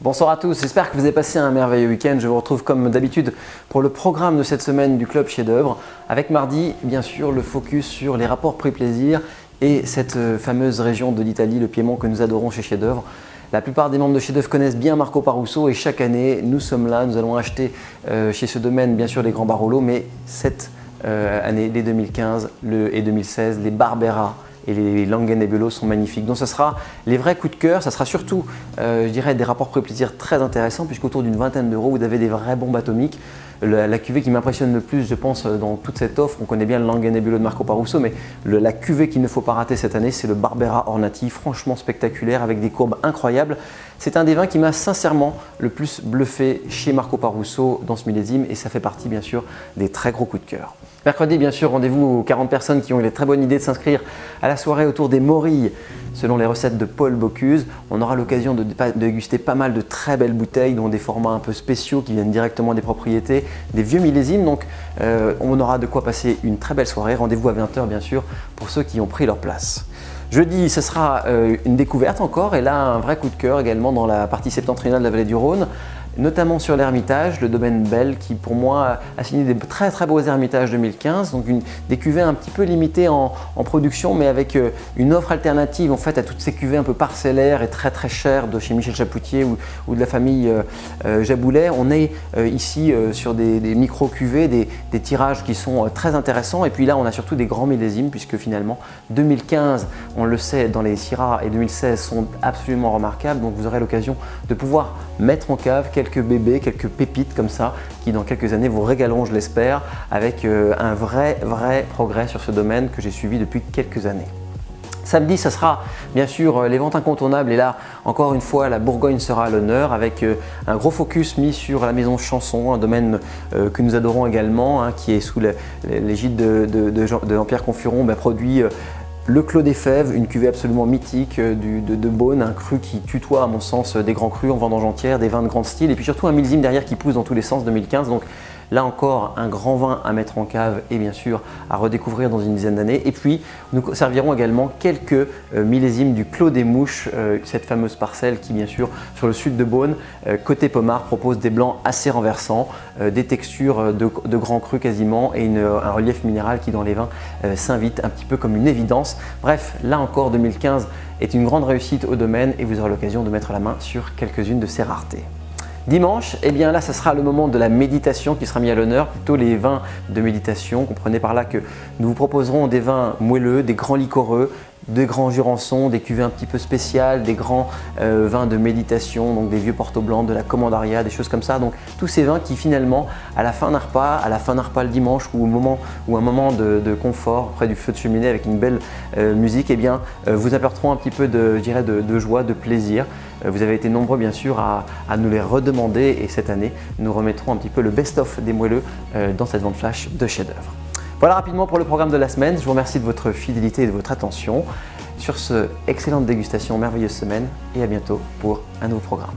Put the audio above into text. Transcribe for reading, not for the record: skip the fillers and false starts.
Bonsoir à tous, j'espère que vous avez passé un merveilleux week-end. Je vous retrouve comme d'habitude pour le programme de cette semaine du Club Chef-d'œuvre. Avec mardi, bien sûr, le focus sur les rapports prix-plaisir et cette fameuse région de l'Italie, le Piémont, que nous adorons chez Chef-d'œuvre. La plupart des membres de Chef-d'œuvre connaissent bien Marco Parusso et chaque année, nous sommes là, nous allons acheter chez ce domaine, bien sûr, les grands Barolo, mais cette année, les 2015 et 2016, les Barbera et les Langhe Nebbiolo sont magnifiques. Donc ce sera les vrais coups de cœur, ça sera surtout, je dirais, des rapports prix-plaisir très intéressants puisqu'autour d'une vingtaine d'euros, vous avez des vrais bombes atomiques. La cuvée qui m'impressionne le plus, je pense, dans toute cette offre, on connaît bien le Langhe Nebbiolo de Marco Parusso, mais la cuvée qu'il ne faut pas rater cette année, c'est le Barbera Ornati, franchement spectaculaire, avec des courbes incroyables. C'est un des vins qui m'a sincèrement le plus bluffé chez Marco Parusso dans ce millésime et ça fait partie, bien sûr, des très gros coups de cœur. Mercredi, bien sûr, rendez-vous aux 40 personnes qui ont eu la très bonne idée de s'inscrire à la soirée autour des morilles selon les recettes de Paul Bocuse. On aura l'occasion de déguster pas mal de très belles bouteilles, dont des formats un peu spéciaux qui viennent directement des propriétés, des vieux millésimes. Donc on aura de quoi passer une très belle soirée. Rendez-vous à 20 h bien sûr pour ceux qui ont pris leur place. Jeudi, ce sera une découverte encore et là un vrai coup de cœur également dans la partie septentrionale de la vallée du Rhône, notamment sur l'Hermitage, le domaine Belle qui pour moi a signé des très beaux Hermitages 2015, donc des cuvées un petit peu limitées en production mais avec une offre alternative en fait à toutes ces cuvées un peu parcellaires et très chères de chez Michel Chapoutier ou de la famille Jaboulet. On est ici sur des micro-cuvées, des tirages qui sont très intéressants et puis là on a surtout des grands millésimes puisque finalement 2015, on le sait dans les Syrah et 2016 sont absolument remarquables, donc vous aurez l'occasion de pouvoir mettre en cave quelques bébés, quelques pépites comme ça, qui dans quelques années vous régaleront, je l'espère, avec un vrai progrès sur ce domaine que j'ai suivi depuis quelques années. Samedi, ça sera bien sûr les ventes incontournables et là, encore une fois, la Bourgogne sera à l'honneur avec un gros focus mis sur la maison Chanson, un domaine que nous adorons également, qui est sous l'égide de Jean-Pierre Confuron, produit le Clos des Fèves, une cuvée absolument mythique de Beaune, un cru qui tutoie à mon sens des grands crus en vendange entière, des vins de grand style et puis surtout un millésime derrière qui pousse dans tous les sens 2015. Donc là encore un grand vin à mettre en cave et bien sûr à redécouvrir dans une dizaine d'années. Et puis nous servirons également quelques millésimes du Clos des Mouches, cette fameuse parcelle qui bien sûr sur le sud de Beaune, côté Pommard, propose des blancs assez renversants, des textures de grands crus quasiment et un relief minéral qui dans les vins s'invite un petit peu comme une évidence. Bref, là encore 2015 est une grande réussite au domaine et vous aurez l'occasion de mettre la main sur quelques-unes de ces raretés. Dimanche, eh bien là, ça sera le moment de la méditation qui sera mis à l'honneur, plutôt les vins de méditation. Comprenez par là que nous vous proposerons des vins moelleux, des grands liquoreux, des grands jurançons, des cuvées un petit peu spéciales, des grands vins de méditation, donc des vieux Porto Blanc, de la Commandaria, des choses comme ça. Donc tous ces vins qui finalement, à la fin d'un repas le dimanche ou un moment de confort près du feu de cheminée avec une belle musique, eh bien vous apporteront un petit peu de joie, de plaisir. Vous avez été nombreux bien sûr à nous les redemander et cette année, nous remettrons un petit peu le best-of des moelleux dans cette vente flash de chef-d'œuvre. Voilà rapidement pour le programme de la semaine. Je vous remercie de votre fidélité et de votre attention. Sur ce, excellente dégustation, merveilleuse semaine et à bientôt pour un nouveau programme.